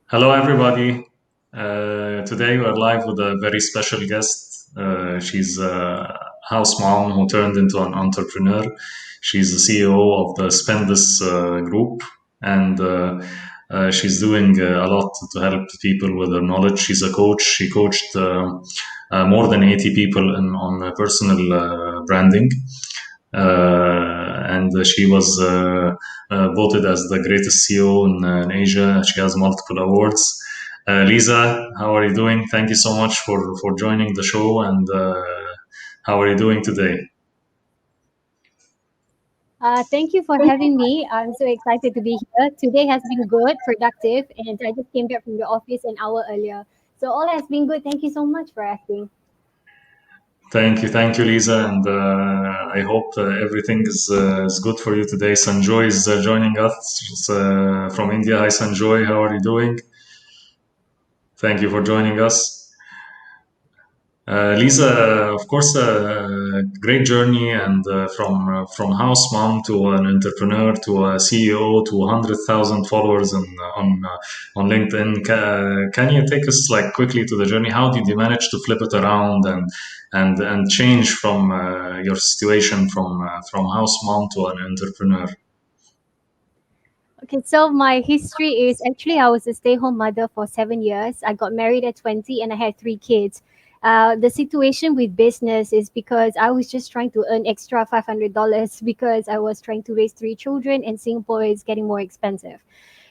Hello, everybody. Today we're live with a very special guest. She's a house mom who turned into an entrepreneur. She's the CEO of the Spendless group, and she's doing a lot to help people with her knowledge. She's a coach. She coached more than 80 people on personal branding. And she was voted as the greatest CEO in Asia. She has multiple awards. Leza, how are you doing? Thank you so much for joining the show. And how are you doing today? Thank you for having me. I'm so excited to be here. Today has been good, productive, and I just came back from the office an hour earlier. So all has been good. Thank you so much for asking. Thank you, Lisa, and I hope everything is good for you today. Sanjoy is joining us from India. Hi, Sanjoy, how are you doing? Thank you for joining us. Lisa, of course, a great journey, and from house mom to an entrepreneur to a CEO to 100,000 followers on LinkedIn. Can you take us like quickly to the journey? How did you manage to flip it around and change from your situation from house mom to an entrepreneur? Okay, so my history is actually I was a stay-home mother for 7 years. I got married at 20 and I had three kids. The situation with business is because I was just trying to earn extra $500 because I was trying to raise three children and Singapore is getting more expensive.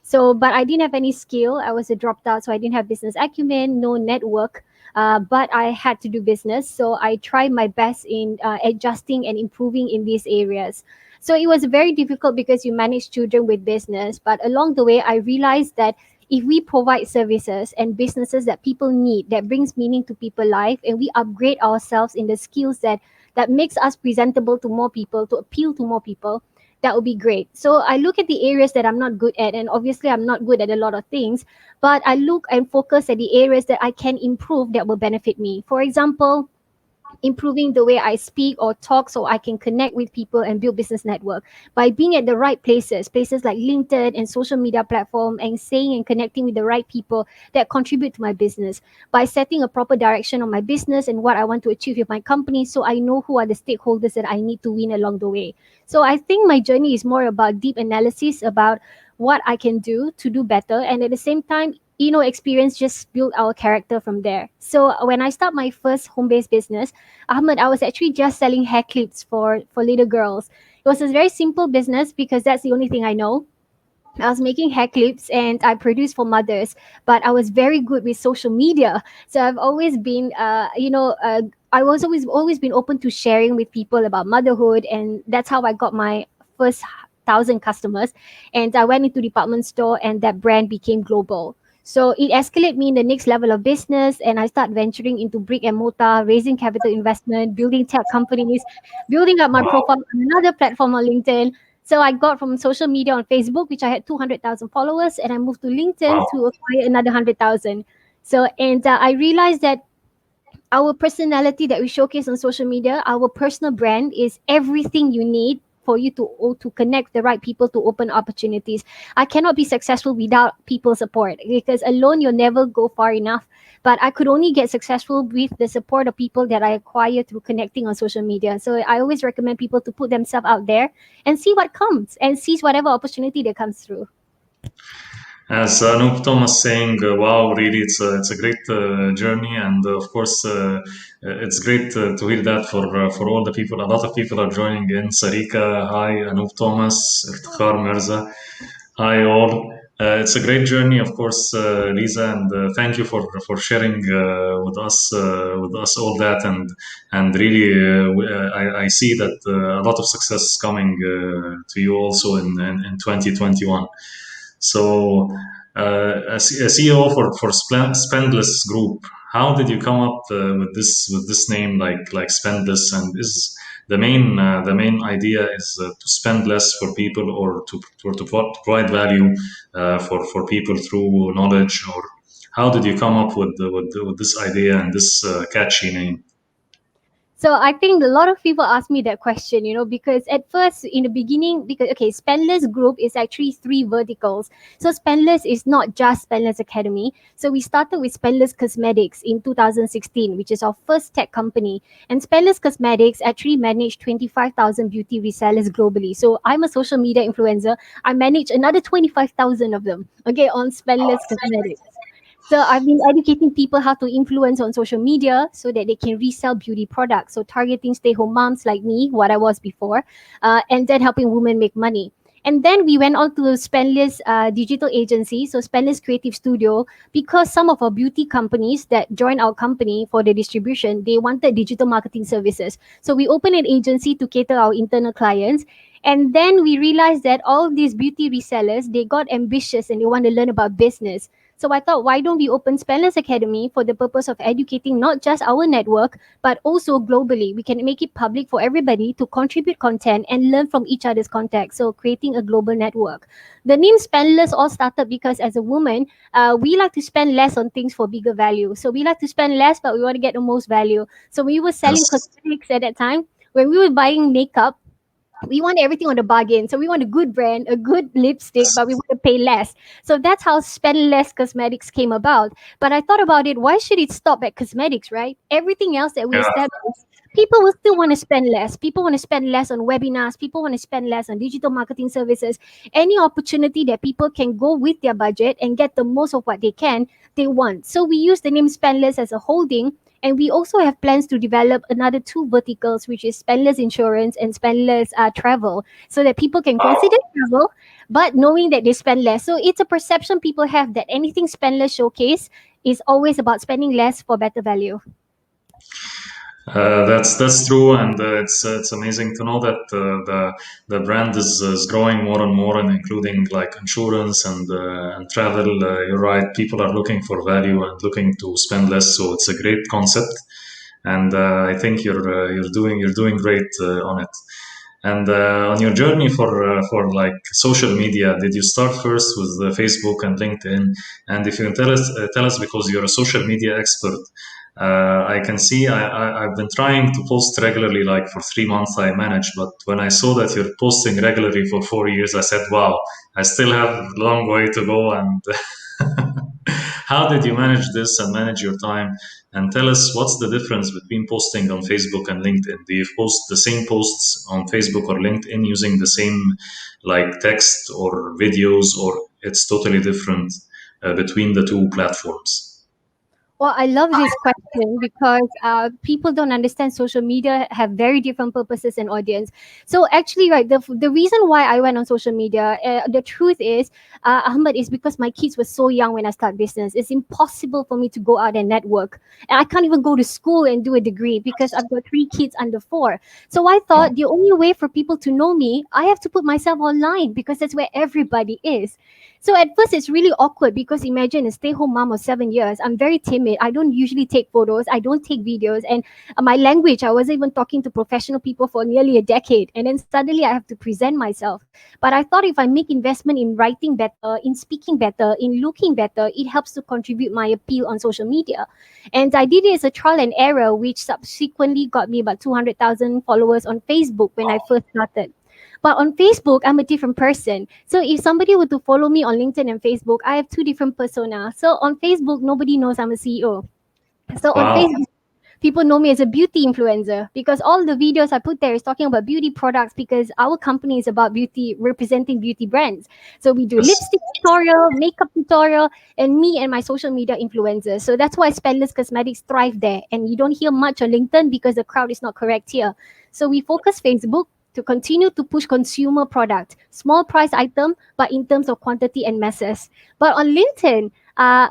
So, but I didn't have any skill. I was a dropped out, so I didn't have business acumen, no network. But I had to do business, so I tried my best in adjusting and improving in these areas. So it was very difficult because you manage children with business. But along the way, I realized that if we provide services and businesses that people need, that brings meaning to people life, and we upgrade ourselves in the skills that makes us presentable to more people, to appeal to more people, that would be great. So I look at the areas that I'm not good at, and obviously I'm not good at a lot of things, but I look and focus at the areas that I can improve that will benefit me. For example, improving the way I speak or talk so I can connect with people and build business network by being at the right places like LinkedIn and social media platform, and saying and connecting with the right people that contribute to my business, by setting a proper direction on my business and what I want to achieve with my company so I know who are the stakeholders that I need to win along the way. So I think my journey is more about deep analysis about what I can do to do better, and at the same time, experience just build our character from there. So when I start my first home-based business, Ahmed, I was actually just selling hair clips for little girls. It was a very simple business because that's the only thing I know. I was making hair clips and I produced for mothers, but I was very good with social media. So I've always been, I was always been open to sharing with people about motherhood, and that's how I got my first 1,000 customers. And I went into department store, and that brand became global. So it escalated me in the next level of business, and I start venturing into brick and mortar, raising capital investment, building tech companies, building up my profile on another platform on LinkedIn. So I got from social media on Facebook, which I had 200,000 followers, and I moved to LinkedIn to acquire another 100,000. So, and I realized that our personality that we showcase on social media, our personal brand is everything you need for you to connect the right people to open opportunities. I cannot be successful without people support because alone you'll never go far enough. But I could only get successful with the support of people that I acquire through connecting on social media. So I always recommend people to put themselves out there and see what comes and seize whatever opportunity that comes through. As Anup Thomas saying, wow, really, it's a great journey, and of course, it's great to hear that for all the people. A lot of people are joining in. Sarika, hi, Anup Thomas, Iftikhar Mirza, hi all. It's a great journey, of course, Lisa, and thank you for sharing with us all that, and really, I see that a lot of success is coming to you also in 2021. So, a CEO for Spendless Group, how did you come up with this name like Spendless? And is the main idea is to spend less for people, or to provide value for people through knowledge, or how did you come up with this idea and this catchy name? So I think a lot of people ask me that question, because at first in the beginning, because okay, Spendless Group is actually three verticals. So Spendless is not just Spendless Academy. So we started with Spendless Cosmetics in 2016, which is our first tech company. And Spendless Cosmetics actually managed 25,000 beauty resellers globally. So I'm a social media influencer. I manage another 25,000 of them, okay, on Spendless Cosmetics. So I've been educating people how to influence on social media so that they can resell beauty products. So targeting stay-home moms like me, what I was before, and then helping women make money. And then we went on to Spendless digital agency, so Spendless Creative Studio, because some of our beauty companies that joined our company for the distribution, they wanted digital marketing services. So we opened an agency to cater our internal clients. And then we realized that all these beauty resellers, they got ambitious and they want to learn about business. So I thought, why don't we open Spellers Academy for the purpose of educating not just our network, but also globally. We can make it public for everybody to contribute content and learn from each other's context. So creating a global network. The name Spendless all started because as a woman, we like to spend less on things for bigger value. So we like to spend less, but we want to get the most value. So we were selling Yes. cosmetics at that time. When we were buying makeup, we want everything on the bargain. So we want a good brand, a good lipstick, but we want to pay less. So that's how Spend Less Cosmetics came about. But I thought about it, why should it stop at cosmetics, right? Everything else that we Yeah. established, people will still want to spend less. People want to spend less on webinars. People want to spend less on digital marketing services. Any opportunity that people can go with their budget and get the most of what they can, they want. So we use the name Spend Less as a holding, and we also have plans to develop another two verticals, which is Spendless Insurance and Spendless Travel, so that people can consider travel, but knowing that they spend less. So it's a perception people have that anything Spendless showcase is always about spending less for better value. That's true, and it's amazing to know that the brand is growing more and more, and including like insurance and travel. You're right; people are looking for value and looking to spend less, so it's a great concept, and I think you're doing great on it. And on your journey for like social media, did you start first with Facebook and LinkedIn? And if you can tell us because you're a social media expert, I can see I've been trying to post regularly, like for 3 months I managed, but when I saw that you're posting regularly for 4 years, I said, wow, I still have a long way to go. And how did you manage this and manage your time? And tell us what's the difference between posting on Facebook and LinkedIn? Do you post the same posts on Facebook or LinkedIn using the same like text or videos, or it's totally different between the two platforms? Well, I love this question because people don't understand social media have very different purposes and audience. So actually, right, the reason why I went on social media, the truth is, Ahmed, is because my kids were so young when I started business. It's impossible for me to go out and network, and I can't even go to school and do a degree because I've got three kids under four. So I thought the only way for people to know me, I have to put myself online because that's where everybody is. So at first it's really awkward because imagine a stay-home mom of 7 years. I'm very timid. I don't usually take photos. I don't take videos. And my language, I wasn't even talking to professional people for nearly a decade. And then suddenly I have to present myself. But I thought if I make investment in writing better, in speaking better, in looking better, it helps to contribute my appeal on social media. And I did it as a trial and error, which subsequently got me about 200,000 followers on Facebook when I first started. But on Facebook, I'm a different person. So if somebody were to follow me on LinkedIn and Facebook, I have two different personas. So on Facebook, nobody knows I'm a CEO. So on Wow. Facebook, people know me as a beauty influencer because all the videos I put there is talking about beauty products because our company is about beauty, representing beauty brands. So we do Yes. lipstick tutorial, makeup tutorial, and me and my social media influencers. So that's why Spendless Cosmetics thrive there. And you don't hear much on LinkedIn because the crowd is not correct here. So we focus Facebook to continue to push consumer product, small price item, but in terms of quantity and masses. But on LinkedIn,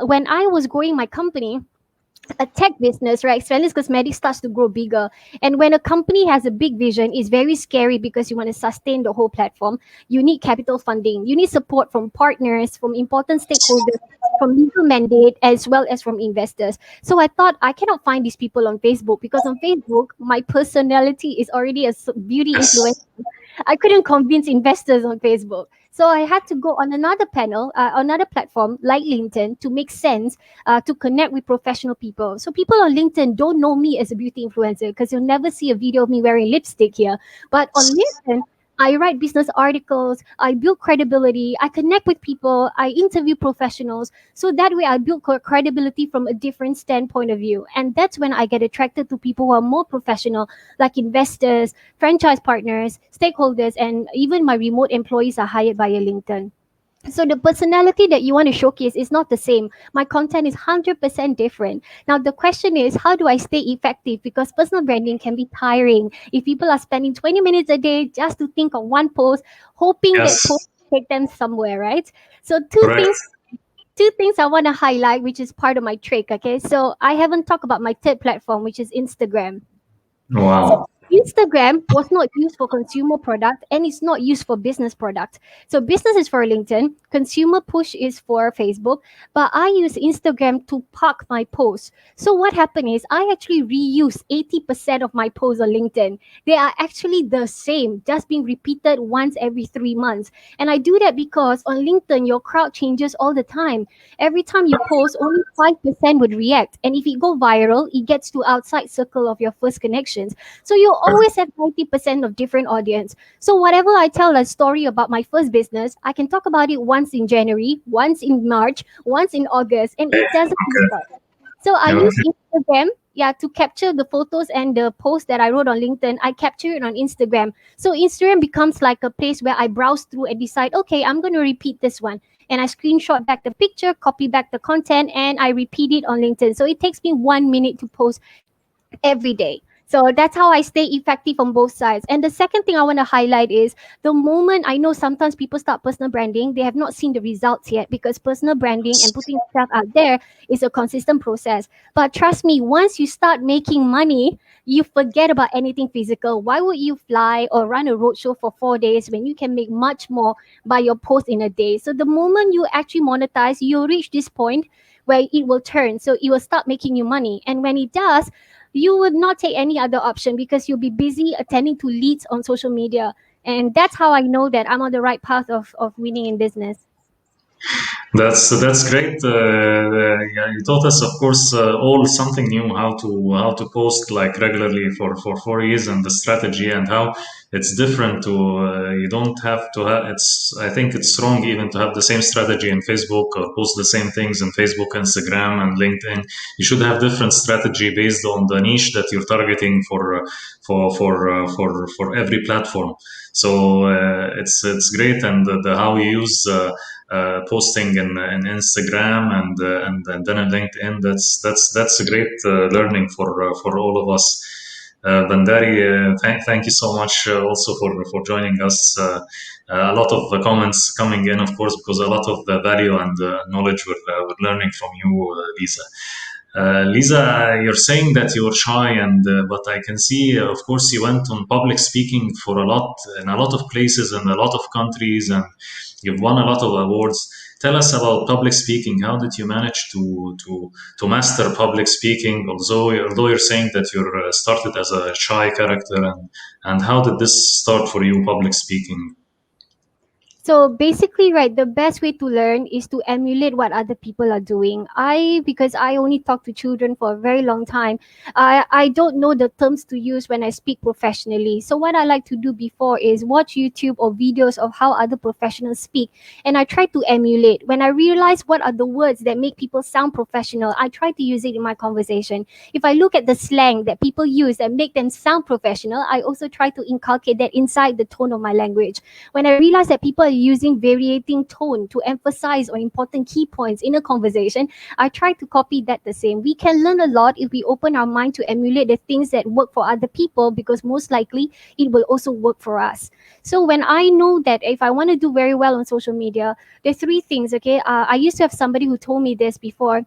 when I was growing my company, a tech business, right? Wellness Cosmetics starts to grow bigger. And when a company has a big vision, it's very scary because you want to sustain the whole platform. You need capital funding. You need support from partners, from important stakeholders, from legal mandate, as well as from investors. So I thought I cannot find these people on Facebook because on Facebook, my personality is already a beauty Yes. influencer. I couldn't convince investors on Facebook. So I had to go on another panel, another platform like LinkedIn to make sense, to connect with professional people. So people on LinkedIn don't know me as a beauty influencer because you'll never see a video of me wearing lipstick here. But on LinkedIn, I write business articles, I build credibility, I connect with people, I interview professionals. So that way I build credibility from a different standpoint of view. And that's when I get attracted to people who are more professional, like investors, franchise partners, stakeholders, and even my remote employees are hired via LinkedIn. So the personality that you want to showcase is not the same. My content is 100% different. Now the question is, how do I stay effective? Because personal branding can be tiring if people are spending 20 minutes a day just to think of one post, hoping that post Yes, will take them somewhere, right? So correct. two things I want to highlight, which is part of my trick. Okay, so I haven't talked about my third platform, which is Instagram. So Wow. Instagram was not used for consumer product and it's not used for business product. So business is for LinkedIn, consumer push is for Facebook, but I use Instagram to park my posts. So what happened is I actually reuse 80% of my posts on LinkedIn. They are actually the same, just being repeated once every 3 months. And I do that because on LinkedIn, your crowd changes all the time. Every time you post, only 5% would react. And if it go viral, it gets to outside circle of your first connections. So you always have 90% of different audience. So whatever I tell a story about my first business, I can talk about it once in January, once in March, once in August, and it doesn't matter. So I use Okay. Instagram, yeah, to capture the photos and the posts that I wrote on LinkedIn. I capture it on Instagram. So Instagram becomes like a place where I browse through and decide, okay, I'm going to repeat this one. And I screenshot back the picture, copy back the content, and I repeat it on LinkedIn. So it takes me 1 minute to post every day. So that's how I stay effective on both sides. And the second thing I want to highlight is the moment I know sometimes people start personal branding, they have not seen the results yet because personal branding and putting yourself out there is a consistent process. But trust me, once you start making money, you forget about anything physical. Why would you fly or run a roadshow for 4 days when you can make much more by your post in a day? So the moment you actually monetize, you'll reach this point where it will turn. So it will start making you money. And when it does, you would not take any other option because you'll be busy attending to leads on social media. And that's how I know that I'm on the right path of winning in business. That's great. Yeah, you taught us, of course, all something new how to post like regularly for 4 years and the strategy and how it's different to you don't have to have it's I think it's wrong even to have the same strategy in Facebook or post the same things in Facebook, Instagram, and LinkedIn. You should have different strategy based on the niche that you're targeting for every platform. So it's great and the how you use. Posting in Instagram and then in LinkedIn. That's a great learning for all of us. Bandari, thank you so much also for joining us. A lot of comments coming in, of course, because a lot of the value and knowledge we're learning from you, Lisa. Lisa, you're saying that you're shy, and but I can see, of course, you went on public speaking for a lot in a lot of places and a lot of countries, and you've won a lot of awards. Tell us about public speaking. How did you manage to master public speaking? Although you're saying that you're started as a shy character, and how did this start for you, public speaking? So basically, right, the best way to learn is to emulate what other people are doing. Because I only talk to children for a very long time, I don't know the terms to use when I speak professionally. So what I like to do before is watch YouTube or videos of how other professionals speak, and I try to emulate. When I realize what are the words that make people sound professional, I try to use it in my conversation. If I look at the slang that people use that make them sound professional, I also try to inculcate that inside the tone of my language. When I realize that people are using varying tone to emphasize on important key points in a conversation, I try to copy that the same. We can learn a lot if we open our mind to emulate the things that work for other people because most likely it will also work for us. So when I know that if I want to do very well on social media, there are three things, okay? I used to have somebody who told me this before,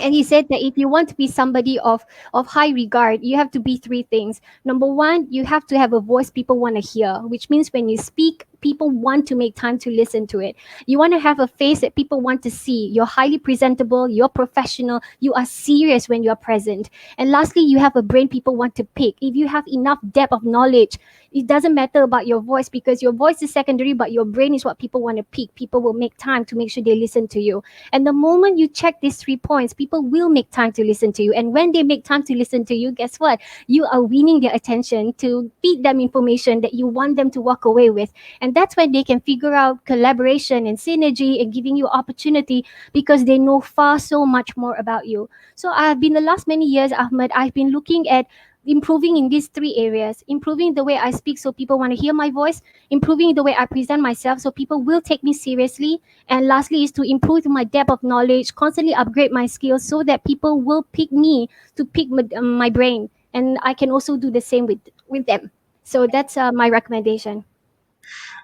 and he said that if you want to be somebody of high regard, you have to be three things. Number one, you have to have a voice people want to hear, which means when you speak, people want to make time to listen to it. You want to have a face that people want to see. You're highly presentable, you're professional, you are serious when you're present. And lastly, you have a brain people want to pick. If you have enough depth of knowledge, it doesn't matter about your voice, because your voice is secondary, but your brain is what people want to pick. People will make time to make sure they listen to you. And the moment you check these 3 points, people will make time to listen to you. And when they make time to listen to you, guess what? You are winning their attention to feed them information that you want them to walk away with. And that's when they can figure out collaboration and synergy and giving you opportunity, because they know far so much more about you. So I've been the last many years, Ahmed, I've been looking at improving in these 3 areas: improving the way I speak so people want to hear my voice, improving the way I present myself so people will take me seriously, and lastly is to improve my depth of knowledge, constantly upgrade my skills so that people will pick me to pick my brain, and I can also do the same with them. So that's my recommendation.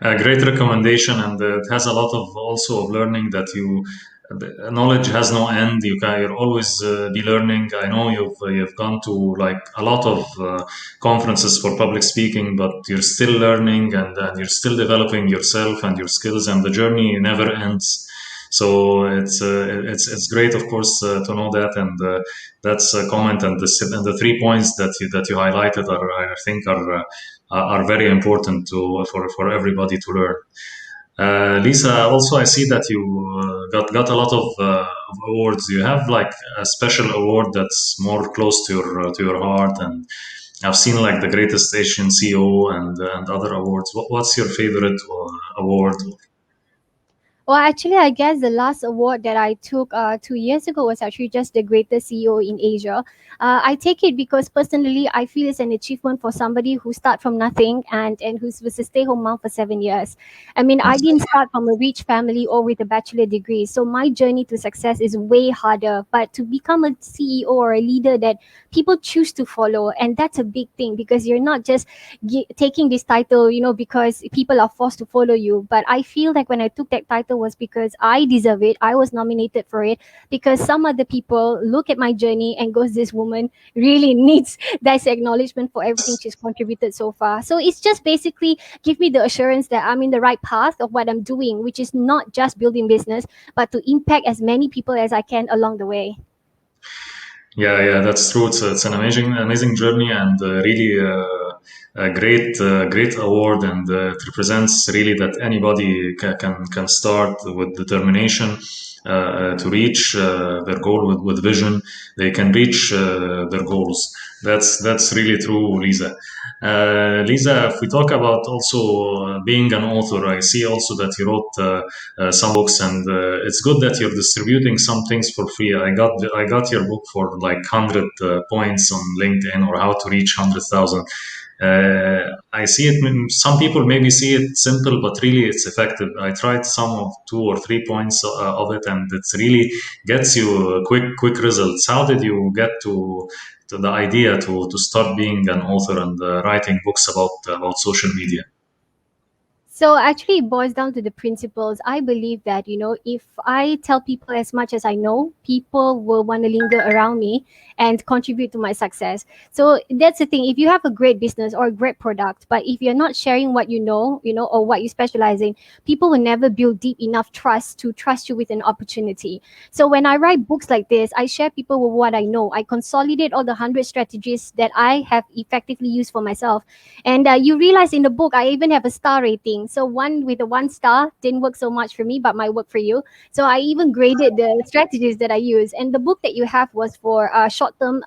A great recommendation, and it has a lot of also of learning that you. The knowledge has no end. You'll always be learning. I know you've gone to like a lot of conferences for public speaking, but you're still learning, and you're still developing yourself and your skills, and the journey never ends. So it's great, of course, to know that, and that's a comment, and the 3 points that you highlighted are, I think, are very important for everybody to learn. Lisa, also I see that you got a lot of awards. You have like a special award that's more close to your heart, and I've seen like the greatest Asian CEO and other awards. What's your favorite award? Well, actually, I guess the last award that I took 2 years ago was actually just the greatest CEO in Asia. I take it because personally, I feel it's an achievement for somebody who start from nothing and who was a stay-home mom for 7 years. I mean, I didn't start from a rich family or with a bachelor degree, so my journey to success is way harder. But to become a CEO or a leader that people choose to follow, and that's a big thing, because you're not just taking this title, because people are forced to follow you. But I feel like when I took that title was because I deserve it. I was nominated for it because some other people look at my journey and goes, this woman really needs that acknowledgement for everything she's contributed so far. So it's just basically give me the assurance that I'm in the right path of what I'm doing, which is not just building business, but to impact as many people as I can along the way. Yeah, that's true. It's an amazing journey, and really a great award, and it represents really that anybody can start with determination to reach their goal with vision. They can reach their goals. That's really true, Lisa. Lisa, if we talk about also being an author, I see also that you wrote some books, and it's good that you're distributing some things for free. I got your book for like 100 points on LinkedIn, or how to reach 100,000. I see it. Some people maybe see it simple, but really it's effective. I tried some of 2 or 3 points of it, and it really gets you quick results. How did you get to the idea to start being an author and writing books about social media? So actually, it boils down to the principles. I believe that, if I tell people as much as I know, people will want to linger around me and contribute to my success. So that's the thing. If you have a great business or a great product, but if you're not sharing what or what you specialize in, people will never build deep enough trust to trust you with an opportunity. So when I write books like this, I share people with what I know. I consolidate all the 100 strategies that I have effectively used for myself. And you realize in the book, I even have a star rating. So one with a 1 star didn't work so much for me, but might work for you. So I even graded the strategies that I use. And the book that you have was for short-term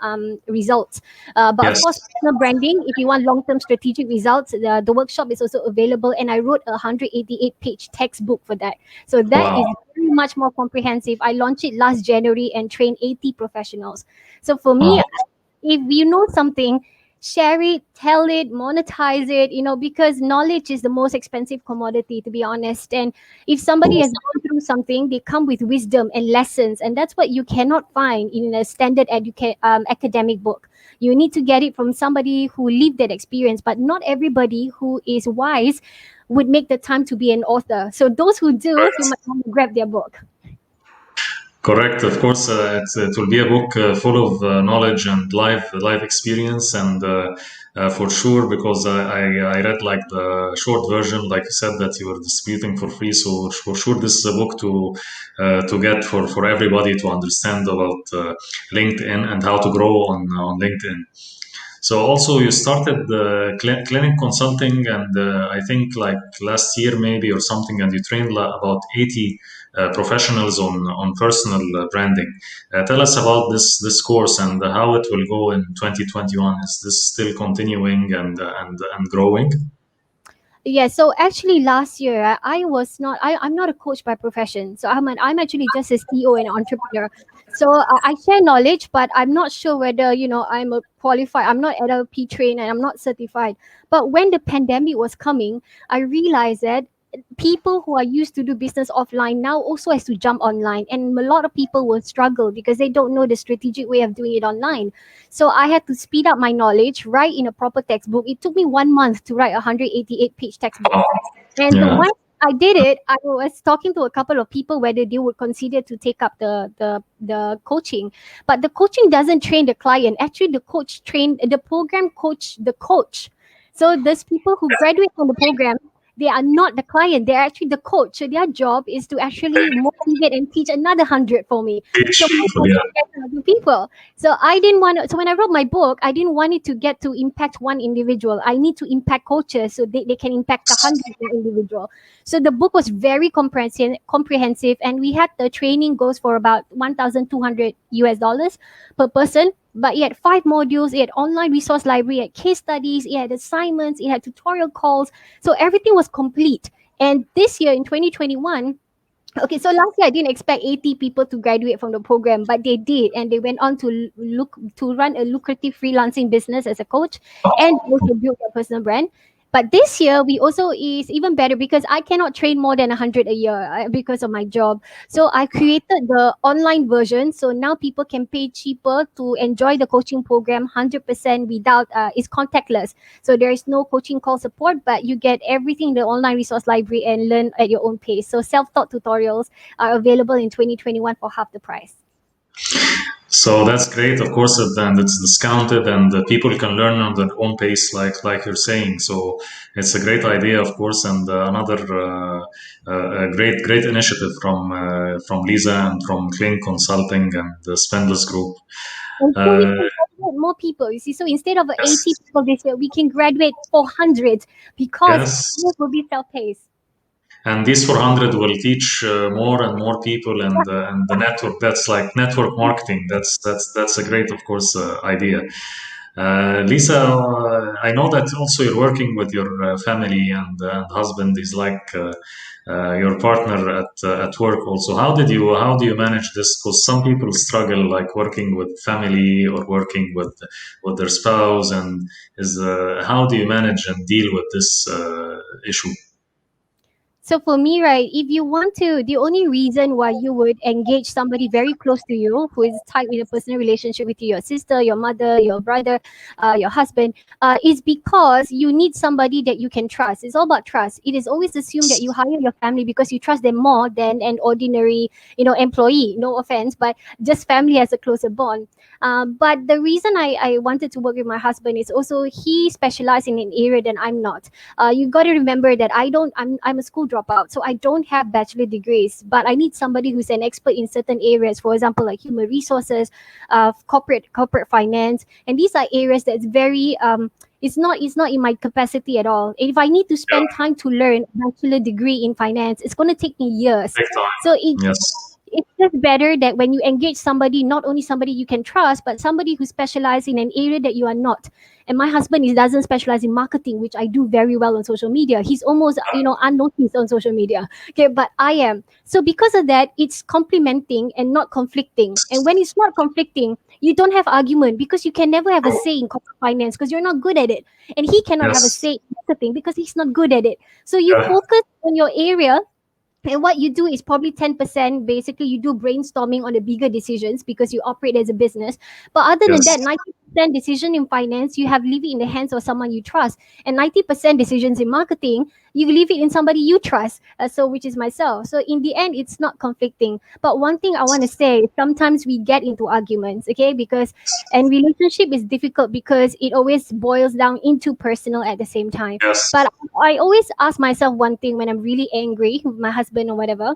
results. But of Yes. course, personal branding, if you want long-term strategic results, the workshop is also available. And I wrote a 188-page textbook for that. So that Wow. is very much more comprehensive. I launched it last January and trained 80 professionals. So for me, Wow. if you know something, share it, tell it, monetize it, because knowledge is the most expensive commodity, to be honest. And if somebody has gone through something, they come with wisdom and lessons, and that's what you cannot find in a standard academic book. You need to get it from somebody who lived that experience, but not everybody who is wise would make the time to be an author. So those who do, you might want to grab their book. Correct. Of course, it will be a book full of knowledge and live experience, and for sure, because I read like the short version, like you said, that you were distributing for free. So for sure, this is a book to get for everybody to understand about LinkedIn and how to grow on LinkedIn. So also you started the clinic consulting, and I think like last year maybe or something, and you trained about 80 professionals on personal branding. Tell us about this course and how it will go in 2021. Is this still continuing and growing? Yeah, so actually last year I was not I'm not a coach by profession. So I'm actually just a CEO and entrepreneur. So I share knowledge, but I'm not sure whether, I'm a qualified. I'm not LLP trained and I'm not certified. But when the pandemic was coming, I realized that people who are used to do business offline now also has to jump online, and a lot of people will struggle because they don't know the strategic way of doing it online. So I had to speed up my knowledge, write in a proper textbook. It took me 1 month to write a 188-page textbook. Oh, And yeah. once I did it, I was talking to a couple of people whether they would consider to take up the coaching. But the coaching doesn't train the client. Actually, the program coach the coach. So those people who graduate from the program, they are not the client. They're actually the coach. So their job is to actually motivate and teach another 100 for me. Teach So people, yeah. other people. So I didn't want to, so when I wrote my book, I didn't want it to get to impact one individual. I need to impact coaches so they can impact 100 individual. So the book was very comprehensive, and we had the training goes for about 1,200 US dollars per person. But it had 5 modules, it had online resource library, it had case studies, it had assignments, it had tutorial calls. So everything was complete. And this year in 2021, okay, so last year I didn't expect 80 people to graduate from the program, but they did, and they went on to look to run a lucrative freelancing business as a coach, and also build their personal brand. But this year we also is even better because I cannot train more than 100 a year because of my job. So I created the online version, so now people can pay cheaper to enjoy the coaching program 100% without it's contactless. So there is no coaching call support, but you get everything in the online resource library and learn at your own pace. So self-taught tutorials are available in 2021 for half the price. So that's great. Of course, and it's discounted, and people can learn on their own pace, like you're saying. So it's a great idea, of course, and another great initiative from Lisa and from Klenk Consulting and the Spendless Group. And so we Uh, can graduate more people. You see, so instead of 80 yes, people this year, we can graduate 400 because yes. it will be self-paced. And these 400 will teach more and more people, and the network. That's like network marketing. That's a great, of course, idea. Lisa, I know that also you're working with your family, and husband is like your partner at work. Also, how do you manage this? Because some people struggle like working with family or working with their spouse, and is how do you manage and deal with this issue? So for me, right, if you want to, the only reason why you would engage somebody very close to you, who is tied with a personal relationship with you, your sister, your mother, your brother, your husband, is because you need somebody that you can trust. It's all about trust. It is always assumed that you hire your family because you trust them more than an ordinary, employee. No offense, but just family has a closer bond. But the reason I wanted to work with my husband is also he specialized in an area that I'm not. You got to remember that I'm a school dropout, so I don't have bachelor degrees, but I need somebody who's an expert in certain areas, for example like human resources, corporate finance, and these are areas that's very it's not in my capacity at all. If I need to spend time to learn a bachelor degree in finance, it's going to take me years. Big So time. Yes. it's just better that when you engage somebody, not only somebody you can trust, but somebody who specializes in an area that you are not. And my husband doesn't specialize in marketing, which I do very well on social media. He's almost, unnoticed on social media. Okay, but I am. So because of that, it's complementing and not conflicting. And when it's not conflicting, you don't have argument because you can never have a say in corporate finance because you're not good at it. And he cannot have a Yes. say in marketing because he's not good at it. So you Yeah. focus on your area, and what you do is probably 10%. Basically, you do brainstorming on the bigger decisions because you operate as a business. But other than that, Yes. decision in finance, you have leave it in the hands of someone you trust, and 90% decisions in marketing, you leave it in somebody you trust. So which is myself. So in the end, it's not conflicting. But one thing I want to say, sometimes we get into arguments, okay? Because and relationship is difficult because it always boils down into personal at the same time. Yes. But I always ask myself one thing when I'm really angry with my husband or whatever.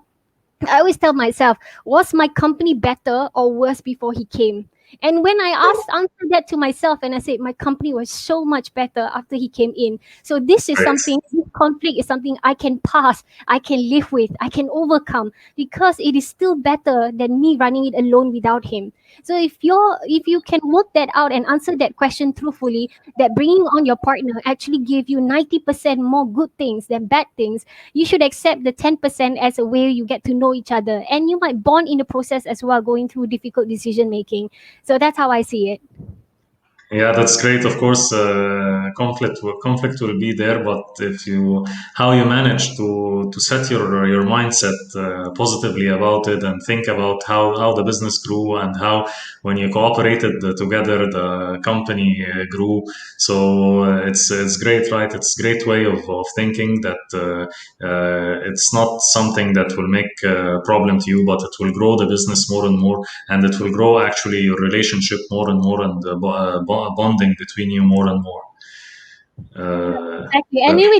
I always tell myself, was my company better or worse before he came? And when I answered that to myself, and I said my company was so much better after he came in. So this is Great. something, this conflict is something I can pass, I can live with, I can overcome, because it is still better than me running it alone without him. So if you can work that out and answer that question truthfully, that bringing on your partner actually give you 90% more good things than bad things, you should accept the 10% as a way you get to know each other, and you might bond in the process as well, going through difficult decision making. So that's how I see it. Yeah, that's great. Of course, conflict will be there, but if you how you manage to set your mindset positively about it and think about how the business grew and how when you cooperated together the company grew. So it's great, right? It's great way of thinking that it's not something that will make a problem to you, but it will grow the business more and more, and it will grow actually your relationship more and more, and bonding between you more and more. Exactly. But Anyway,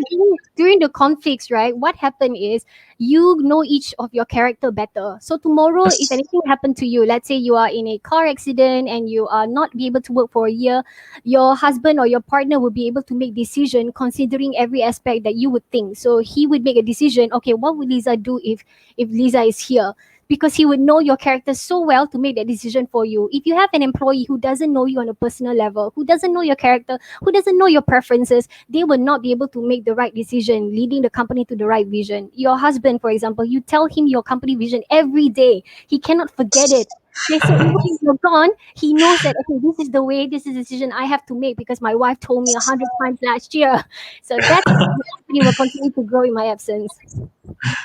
during the conflicts, right, what happened is you know each of your character better. So tomorrow, if yes, anything happened to you, let's say you are in a car accident and you are not be able to work for a year, your husband or your partner will be able to make decision considering every aspect that you would think. So he would make a decision, okay, what would Leza do if Leza is here? Because he would know your character so well to make that decision for you. If you have an employee who doesn't know you on a personal level, who doesn't know your character, who doesn't know your preferences, they will not be able to make the right decision, leading the company to the right vision. Your husband, for example, you tell him your company vision every day. He cannot forget it. Okay, so even if you're gone, he knows that okay, this is the way, this is the decision I have to make because my wife told me 100 times last year. So that's how the company will continue to grow in my absence.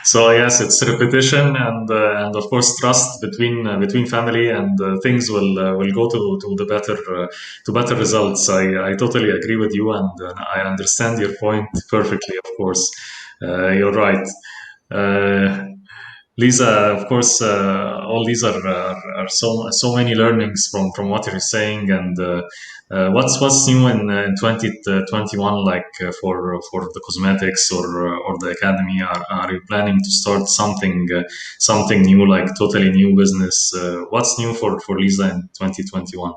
so yes, it's repetition and of course trust between family, and things will go to the better to better results. I totally agree with you, and I understand your point perfectly. Of course, you're right. Uh, Lisa, of course, all these are so many learnings from what you're saying, and what's new in 2021, like for the cosmetics or the academy? Are you planning to start something new, like totally new business? What's new for Lisa in 2021?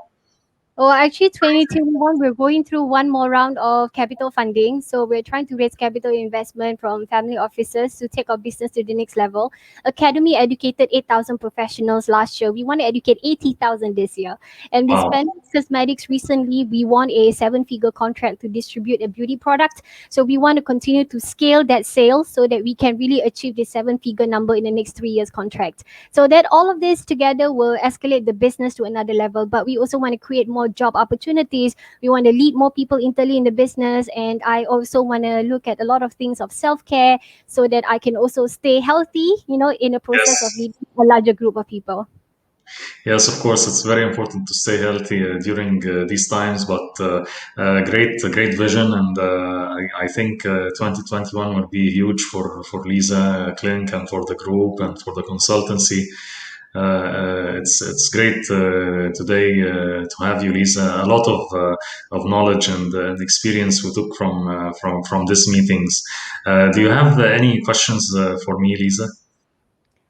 Oh, actually, 2021, we're going through one more round of capital funding. So we're trying to raise capital investment from family offices to take our business to the next level. Academy educated 8,000 professionals last year. We want to educate 80,000 this year. And with Wow. Spanx Cosmetics, recently, we won a seven-figure contract to distribute a beauty product. So we want to continue to scale that sale so that we can really achieve the seven-figure number in the next 3 years contract. So that all of this together will escalate the business to another level. But we also want to create more job opportunities. We want to lead more people internally in the business. And I also want to look at a lot of things of self-care so that I can also stay healthy, in the process of Yes. leading a larger group of people. Yes, of course, it's very important to stay healthy during these times. But great vision, and I think 2021 will be huge for Leza Klenk and for the group and for the consultancy. It's great today to have you, Lisa. A lot of knowledge and experience we took from these meetings. Do you have any questions for me, Lisa?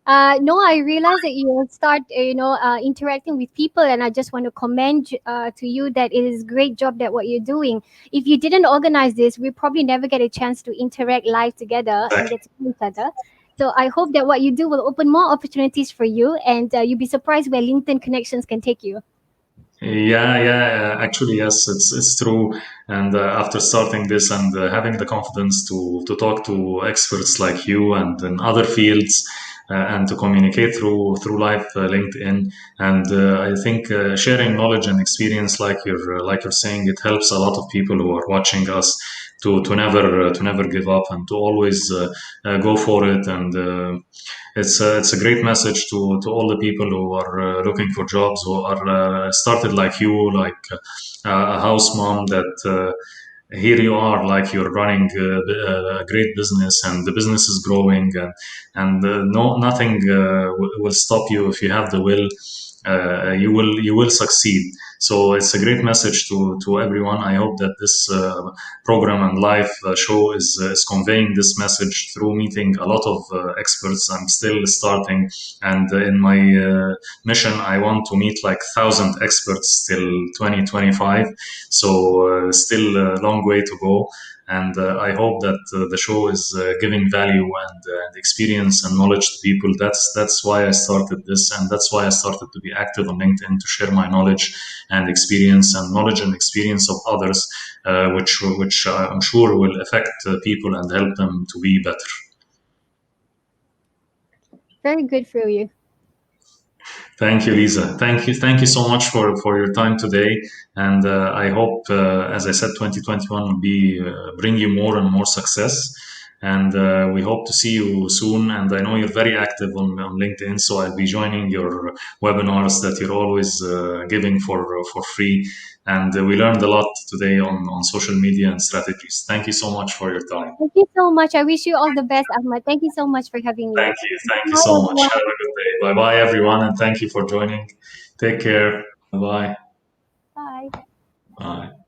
No, I realize that you will start, interacting with people, and I just want to commend to you that it is a great job that what you're doing. If you didn't organize this, we probably never get a chance to interact live together and Exactly. get to know each other. So I hope that what you do will open more opportunities for you, and you'll be surprised where LinkedIn connections can take you. Yeah. Actually, yes, it's true. And after starting this and having the confidence to talk to experts like you and in other fields, and to communicate through live LinkedIn, and I think sharing knowledge and experience like you're saying, it helps a lot of people who are watching us to never give up and to always go for it. And it's a great message to all the people who are looking for jobs, who are started like you, like a house mom, that here you are, like you're running a great business, and the business is growing, and no, nothing will stop you if you have the will. You will succeed. So it's a great message to everyone. I hope that this program and live show is conveying this message through meeting a lot of experts. I'm still starting, and in my mission, I want to meet like 1,000 experts till 2025. So still a long way to go. And I hope that the show is giving value and experience and knowledge to people. That's why I started this, and that's why I started to be active on LinkedIn, to share my knowledge and experience, and knowledge and experience of others, which I'm sure will affect people and help them to be better. Very good for you. Thank you, Lisa. Thank you so much for your time today. And I hope, as I said, 2021 will be bring you more and more success. And we hope to see you soon. And I know you're very active on LinkedIn, so I'll be joining your webinars that you're always giving for free. And we learned a lot today on social media and strategies. Thank you so much for your time. Thank you so much. I wish you all the best, Ahmad. Thank you so much for having me. Thank you. Thank you Bye, so much. everyone. Have a good day. Bye bye, everyone. And thank you for joining. Take care. Bye. Bye. Bye.